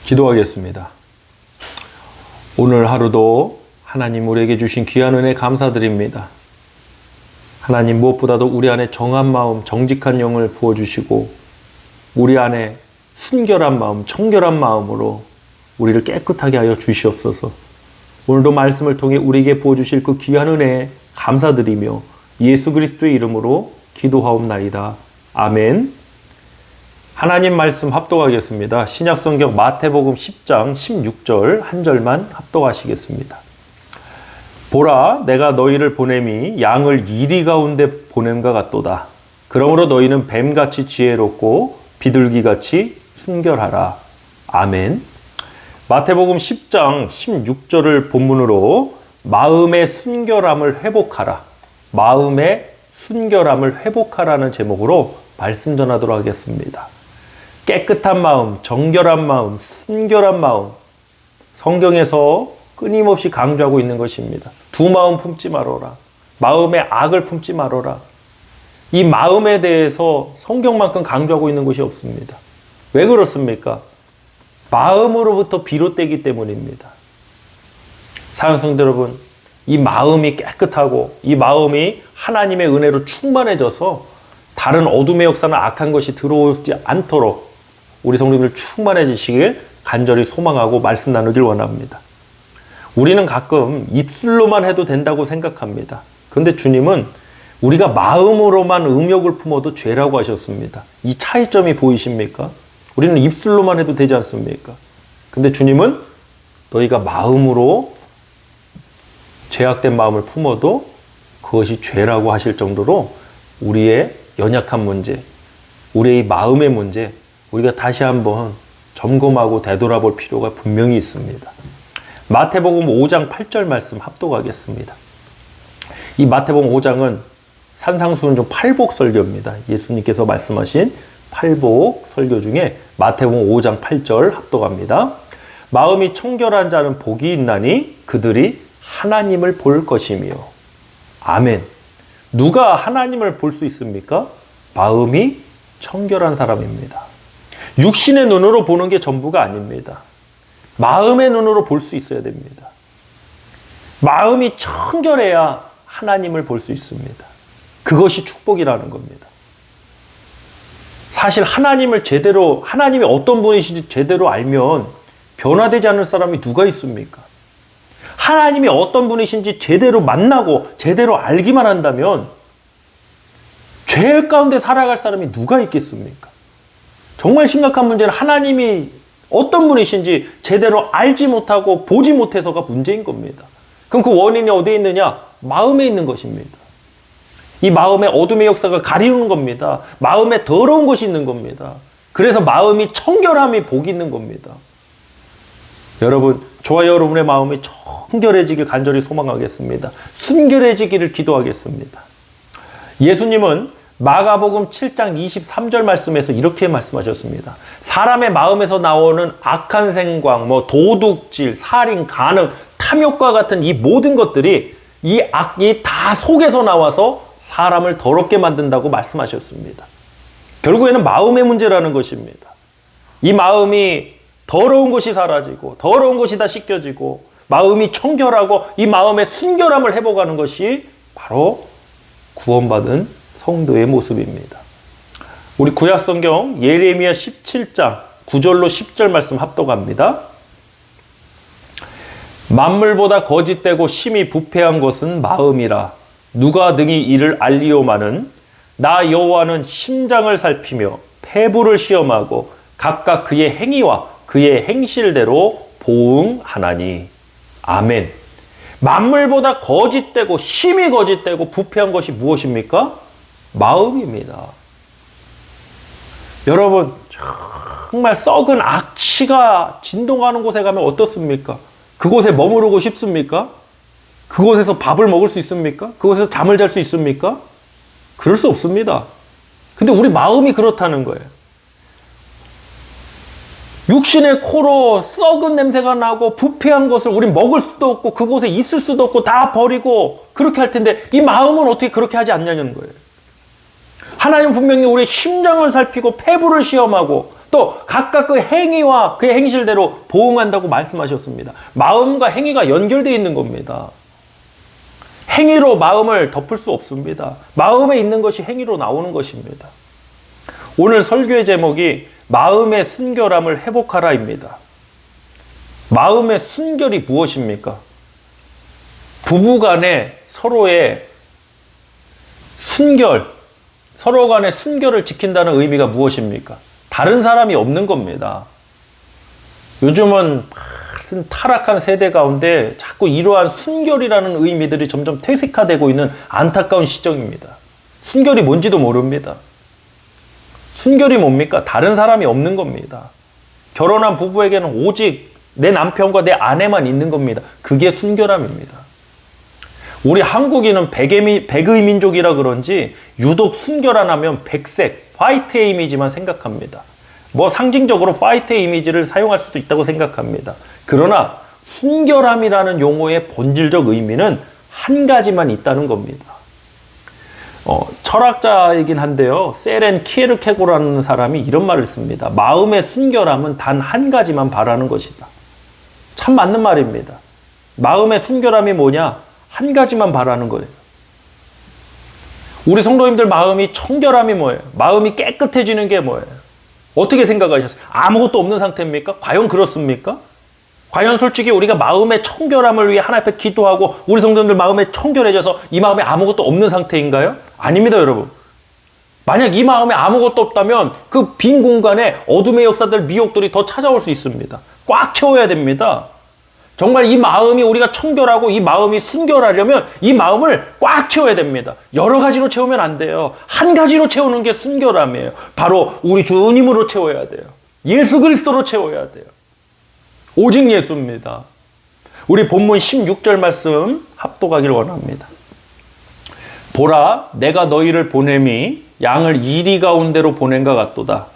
기도하겠습니다. 오늘 하루도 하나님 우리에게 주신 귀한 은혜 감사드립니다. 하나님 무엇보다도 우리 안에 정한 마음, 정직한 영을 부어주시고 우리 안에 순결한 마음, 청결한 마음으로 우리를 깨끗하게 하여 주시옵소서. 오늘도 말씀을 통해 우리에게 부어주실 그 귀한 은혜에 감사드리며 예수 그리스도의 이름으로 기도하옵나이다. 아멘. 하나님 말씀 합독하겠습니다. 신약성경 마태복음 10장 16절 한 절만 합독하시겠습니다. 보라, 내가 너희를 보냄이 양을 이리 가운데 보냄과 같도다. 그러므로 너희는 뱀같이 지혜롭고 비둘기같이 순결하라. 아멘. 마태복음 10장 16절을 본문으로 마음의 순결함을 회복하라. 마음의 순결함을 회복하라는 제목으로 말씀 전하도록 하겠습니다. 깨끗한 마음, 정결한 마음, 순결한 마음, 성경에서 끊임없이 강조하고 있는 것입니다. 두 마음 품지 말아라. 마음에 악을 품지 말아라. 이 마음에 대해서 성경만큼 강조하고 있는 것이 없습니다. 왜 그렇습니까? 마음으로부터 비롯되기 때문입니다. 사랑하는 성도 여러분, 이 마음이 깨끗하고 이 마음이 하나님의 은혜로 충만해져서 다른 어둠의 역사나 악한 것이 들어오지 않도록 우리 성도님들 충만해지시길 간절히 소망하고 말씀 나누길 원합니다. 우리는 가끔 입술로만 해도 된다고 생각합니다. 그런데 주님은 우리가 마음으로만 음욕을 품어도 죄라고 하셨습니다. 이 차이점이 보이십니까? 우리는 입술로만 해도 되지 않습니까? 근데 주님은 너희가 마음으로 죄악된 마음을 품어도 그것이 죄라고 하실 정도로 우리의 연약한 문제, 우리의 마음의 문제, 우리가 다시 한번 점검하고 되돌아볼 필요가 분명히 있습니다. 마태복음 5장 8절 말씀 합독하겠습니다. 이 마태복음 5장은 산상수훈 팔복 설교입니다. 예수님께서 말씀하신 팔복 설교 중에 마태복음 5장 8절 합독합니다. 마음이 청결한 자는 복이 있나니 그들이 하나님을 볼 것이며. 아멘. 누가 하나님을 볼 수 있습니까? 마음이 청결한 사람입니다. 육신의 눈으로 보는 게 전부가 아닙니다. 마음의 눈으로 볼 수 있어야 됩니다. 마음이 청결해야 하나님을 볼 수 있습니다. 그것이 축복이라는 겁니다. 사실 하나님을 제대로, 하나님이 어떤 분이신지 제대로 알면 변화되지 않을 사람이 누가 있습니까? 하나님이 어떤 분이신지 제대로 만나고 제대로 알기만 한다면 죄 가운데 살아갈 사람이 누가 있겠습니까? 정말 심각한 문제는 하나님이 어떤 분이신지 제대로 알지 못하고 보지 못해서가 문제인 겁니다. 그럼 그 원인이 어디에 있느냐? 마음에 있는 것입니다. 이 마음에 어둠의 역사가 가리우는 겁니다. 마음에 더러운 것이 있는 겁니다. 그래서 마음이 청결함이 복이 있는 겁니다. 여러분, 저와 여러분의 마음이 청결해지길 간절히 소망하겠습니다. 순결해지기를 기도하겠습니다. 예수님은 마가복음 7장 23절 말씀에서 이렇게 말씀하셨습니다. 사람의 마음에서 나오는 악한 생각, 도둑질, 살인, 간음, 탐욕과 같은 이 모든 것들이 이 악이 다 속에서 나와서 사람을 더럽게 만든다고 말씀하셨습니다. 결국에는 마음의 문제라는 것입니다. 이 마음이 더러운 것이 사라지고 더러운 것이 다 씻겨지고 마음이 청결하고 이 마음의 순결함을 회복하는 것이 바로 구원받은 성도의 모습입니다. 우리 구약성경 예레미야 17장 9절로 10절 말씀 합독합니다. 만물보다 거짓되고 심히 부패한 것은 마음이라. 누가 능히 이를 알리오마는 나 여호와는 심장을 살피며 폐부를 시험하고 각각 그의 행위와 그의 행실대로 보응하나니. 아멘. 만물보다 거짓되고 심히 거짓되고 부패한 것이 무엇입니까? 마음입니다. 여러분, 정말 썩은 악취가 진동하는 곳에 가면 어떻습니까? 그곳에 머무르고 싶습니까? 그곳에서 밥을 먹을 수 있습니까? 그곳에서 잠을 잘 수 있습니까? 그럴 수 없습니다. 근데 우리 마음이 그렇다는 거예요. 육신의 코로 썩은 냄새가 나고 부패한 것을 우린 먹을 수도 없고 그곳에 있을 수도 없고 다 버리고 그렇게 할 텐데 이 마음은 어떻게 그렇게 하지 않냐는 거예요. 하나님 분명히 우리의 심장을 살피고 폐부를 시험하고 또 각각 그 행위와 그의 행실대로 보응한다고 말씀하셨습니다. 마음과 행위가 연결되어 있는 겁니다. 행위로 마음을 덮을 수 없습니다. 마음에 있는 것이 행위로 나오는 것입니다. 오늘 설교의 제목이 마음의 순결함을 회복하라입니다. 마음의 순결이 무엇입니까? 부부간에 서로의 순결, 서로 간의 순결을 지킨다는 의미가 무엇입니까? 다른 사람이 없는 겁니다. 요즘은 타락한 세대 가운데 자꾸 이러한 순결이라는 의미들이 점점 퇴색화되고 있는 안타까운 시정입니다. 순결이 뭔지도 모릅니다. 순결이 뭡니까? 다른 사람이 없는 겁니다. 결혼한 부부에게는 오직 내 남편과 내 아내만 있는 겁니다. 그게 순결함입니다. 우리 한국인은 백의 민족이라 그런지 유독 순결한 하면 백색, 화이트의 이미지만 생각합니다. 뭐 상징적으로 화이트의 이미지를 사용할 수도 있다고 생각합니다. 그러나 순결함이라는 용어의 본질적 의미는 한 가지만 있다는 겁니다. 철학자이긴 한데요. 세렌 키에르케고라는 사람이 이런 말을 씁니다. 마음의 순결함은 단 한 가지만 바라는 것이다. 참 맞는 말입니다. 마음의 순결함이 뭐냐? 한 가지만 바라는 거예요. 우리 성도님들 마음이 청결함이 뭐예요? 마음이 깨끗해지는 게 뭐예요? 어떻게 생각하셨어요? 아무것도 없는 상태입니까? 과연 그렇습니까? 과연 솔직히 우리가 마음의 청결함을 위해 하나님 앞에 기도하고 우리 성도님들 마음에 청결해져서 이 마음에 아무것도 없는 상태인가요? 아닙니다, 여러분. 만약 이 마음에 아무것도 없다면 그 빈 공간에 어둠의 역사들, 미혹들이 더 찾아올 수 있습니다. 꽉 채워야 됩니다. 정말 이 마음이 우리가 청결하고 이 마음이 순결하려면 이 마음을 꽉 채워야 됩니다. 여러 가지로 채우면 안 돼요. 한 가지로 채우는 게 순결함이에요. 바로 우리 주님으로 채워야 돼요. 예수 그리스도로 채워야 돼요. 오직 예수입니다. 우리 본문 16절 말씀 합독하길 원합니다. 보라, 내가 너희를 보냄이 양을 이리 가운데로 보낸가 같도다.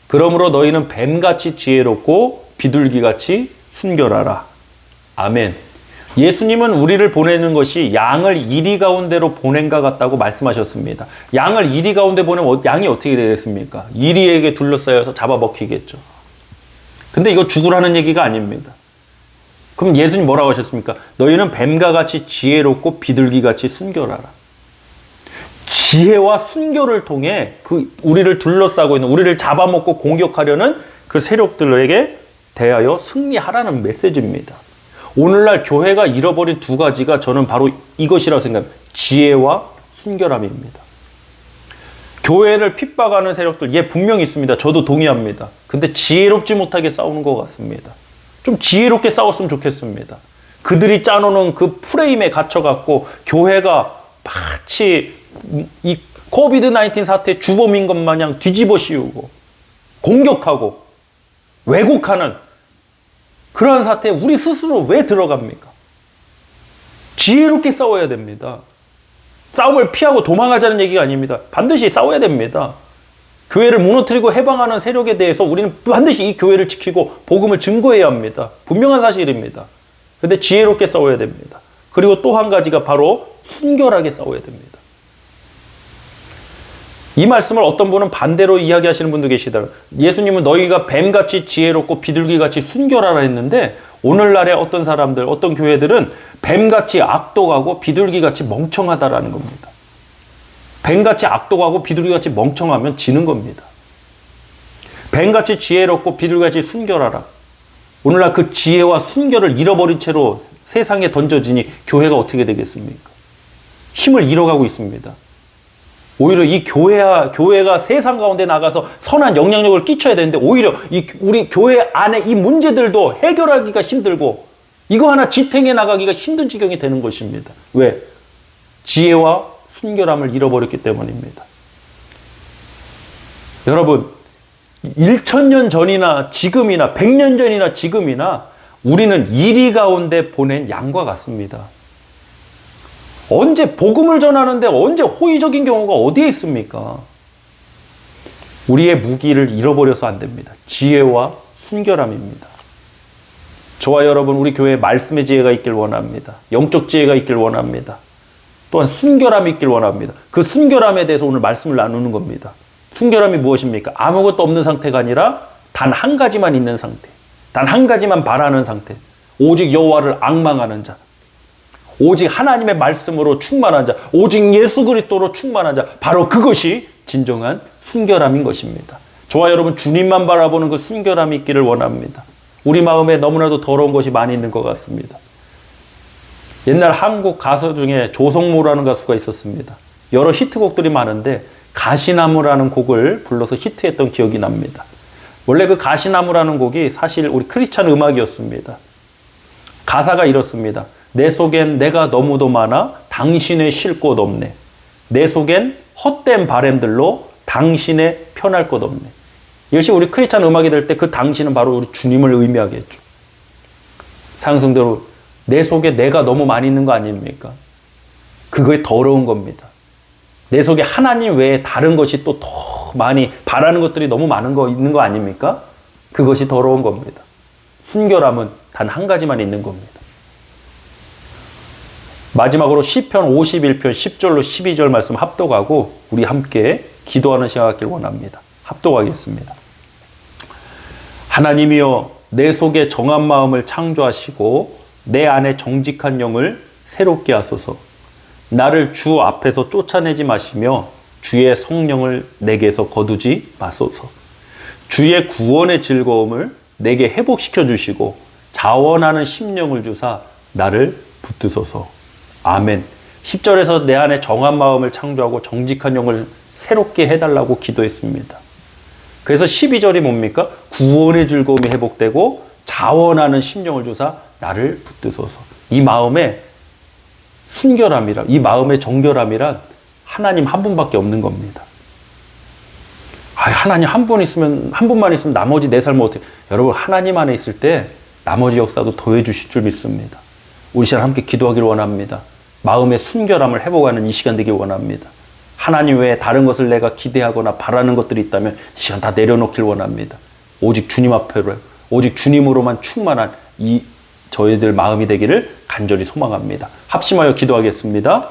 그러므로 너희는 뱀같이 지혜롭고 비둘기같이 순결하라. 아멘. 예수님은 우리를 보내는 것이 양을 이리 가운데로 보낸가 같다고 말씀하셨습니다. 양을 이리 가운데 보내면 양이 어떻게 되겠습니까? 이리에게 둘러싸여서 잡아먹히겠죠. 근데 이거 죽으라는 얘기가 아닙니다. 그럼 예수님 뭐라고 하셨습니까? 너희는 뱀과 같이 지혜롭고 비둘기같이 순결하라. 지혜와 순결을 통해 그 우리를 둘러싸고 있는, 우리를 잡아먹고 공격하려는 그 세력들에게 대하여 승리하라는 메시지입니다. 오늘날 교회가 잃어버린 두 가지가 저는 바로 이것이라고 생각합니다. 지혜와 순결함입니다. 교회를 핍박하는 세력들, 예, 분명히 있습니다. 저도 동의합니다. 근데 지혜롭지 못하게 싸우는 것 같습니다. 좀 지혜롭게 싸웠으면 좋겠습니다. 그들이 짜놓은 그 프레임에 갇혀갖고 교회가 마치 이 코비드-19 사태의 주범인 것 마냥 뒤집어 씌우고 공격하고 왜곡하는 그러한 사태에 우리 스스로 왜 들어갑니까? 지혜롭게 싸워야 됩니다. 싸움을 피하고 도망가자는 얘기가 아닙니다. 반드시 싸워야 됩니다. 교회를 무너뜨리고 해방하는 세력에 대해서 우리는 반드시 이 교회를 지키고 복음을 증거해야 합니다. 분명한 사실입니다. 근데 지혜롭게 싸워야 됩니다. 그리고 또 한 가지가 바로 순결하게 싸워야 됩니다. 이 말씀을 어떤 분은 반대로 이야기하시는 분도 계시더라고요. 예수님은 너희가 뱀같이 지혜롭고 비둘기같이 순결하라 했는데 오늘날의 어떤 사람들, 어떤 교회들은 뱀같이 악독하고 비둘기같이 멍청하다라는 겁니다. 뱀같이 악독하고 비둘기같이 멍청하면 지는 겁니다. 뱀같이 지혜롭고 비둘기같이 순결하라. 오늘날 그 지혜와 순결을 잃어버린 채로 세상에 던져지니 교회가 어떻게 되겠습니까? 힘을 잃어가고 있습니다. 오히려 이 교회가 세상 가운데 나가서 선한 영향력을 끼쳐야 되는데 오히려 우리 교회 안에 이 문제들도 해결하기가 힘들고 이거 하나 지탱해 나가기가 힘든 지경이 되는 것입니다. 왜? 지혜와 순결함을 잃어버렸기 때문입니다. 여러분, 1000년 전이나 지금이나 100년 전이나 지금이나 우리는 이리 가운데 보낸 양과 같습니다. 언제 복음을 전하는데 언제 호의적인 경우가 어디에 있습니까? 우리의 무기를 잃어버려서 안 됩니다. 지혜와 순결함입니다. 저와 여러분, 우리 교회에 말씀의 지혜가 있길 원합니다. 영적 지혜가 있길 원합니다. 또한 순결함이 있길 원합니다. 그 순결함에 대해서 오늘 말씀을 나누는 겁니다. 순결함이 무엇입니까? 아무것도 없는 상태가 아니라 단 한 가지만 있는 상태, 단 한 가지만 바라는 상태, 오직 여호와를 앙망하는 자, 오직 하나님의 말씀으로 충만한 자, 오직 예수 그리스도로 충만한 자, 바로 그것이 진정한 순결함인 것입니다. 저와 여러분 주님만 바라보는 그 순결함이 있기를 원합니다. 우리 마음에 너무나도 더러운 것이 많이 있는 것 같습니다. 옛날 한국 가수 중에 조성모라는 가수가 있었습니다. 여러 히트곡들이 많은데 가시나무라는 곡을 불러서 히트했던 기억이 납니다. 원래 그 가시나무라는 곡이 사실 우리 크리스찬 음악이었습니다. 가사가 이렇습니다. 내 속엔 내가 너무도 많아 당신의 쉴 곳 없네. 내 속엔 헛된 바램들로 당신의 편할 곳 없네. 이것이 우리 크리스찬 음악이 될 때 그 당신은 바로 우리 주님을 의미하겠죠. 상승대로 내 속에 내가 너무 많이 있는 거 아닙니까? 그거에 더러운 겁니다. 내 속에 하나님 외에 다른 것이 또 더 많이 바라는 것들이 너무 많은 거 있는 거 아닙니까? 그것이 더러운 겁니다. 순결함은 단 한 가지만 있는 겁니다. 마지막으로 시편 51편 10절로 12절 말씀 합독하고 우리 함께 기도하는 시간 갖길 원합니다. 합독하겠습니다. 하나님이여 내 속에 정한 마음을 창조하시고 내 안에 정직한 영을 새롭게 하소서. 나를 주 앞에서 쫓아내지 마시며 주의 성령을 내게서 거두지 마소서. 주의 구원의 즐거움을 내게 회복시켜 주시고 자원하는 심령을 주사 나를 붙드소서. 아멘. 10절에서 내 안에 정한 마음을 창조하고 정직한 영을 새롭게 해달라고 기도했습니다. 그래서 12절이 뭡니까? 구원의 즐거움이 회복되고 자원하는 심령을 주사 나를 붙드소서. 이 마음의 순결함이라, 이 마음의 정결함이란 하나님 한 분밖에 없는 겁니다. 하나님 한 분만 있으면 나머지 내 삶은 어떻게? 여러분 하나님 안에 있을 때 나머지 역사도 더해 주실 줄 믿습니다. 우리 시간 함께 기도하기를 원합니다. 마음의 순결함을 회복하는 이 시간 되길 원합니다. 하나님 외에 다른 것을 내가 기대하거나 바라는 것들이 있다면 이 시간 다 내려놓길 원합니다. 오직 주님 앞으로, 오직 주님으로만 충만한 이 저희들 마음이 되기를 간절히 소망합니다. 합심하여 기도하겠습니다.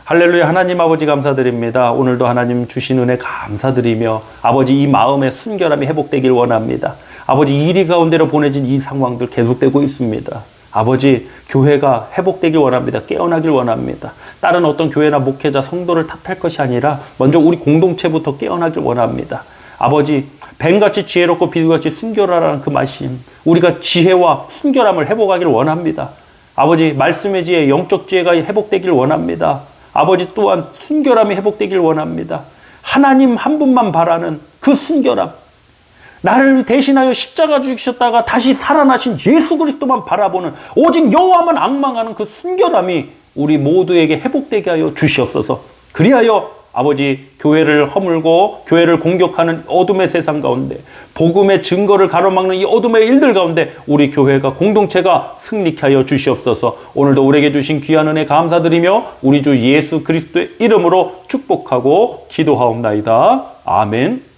할렐루야. 하나님 아버지 감사드립니다. 오늘도 하나님 주신 은혜 감사드리며 아버지 이 마음의 순결함이 회복되길 원합니다. 아버지 이리 가운데로 보내진 이 상황들 계속되고 있습니다. 아버지 교회가 회복되길 원합니다. 깨어나길 원합니다. 다른 어떤 교회나 목회자 성도를 탓할 것이 아니라 먼저 우리 공동체부터 깨어나길 원합니다. 아버지 뱀같이 지혜롭고 비둘기같이 순결하라는 그 말씀, 우리가 지혜와 순결함을 회복하길 원합니다. 아버지 말씀의 지혜, 영적 지혜가 회복되길 원합니다. 아버지 또한 순결함이 회복되길 원합니다. 하나님 한 분만 바라는 그 순결함, 나를 대신하여 십자가 죽으셨다가 다시 살아나신 예수 그리스도만 바라보는 오직 여호와만 앙망하는 그 순결함이 우리 모두에게 회복되게 하여 주시옵소서. 그리하여 아버지 교회를 허물고 교회를 공격하는 어둠의 세상 가운데 복음의 증거를 가로막는 이 어둠의 일들 가운데 우리 교회가 공동체가 승리케 하여 주시옵소서. 오늘도 우리에게 주신 귀한 은혜 감사드리며 우리 주 예수 그리스도의 이름으로 축복하고 기도하옵나이다. 아멘.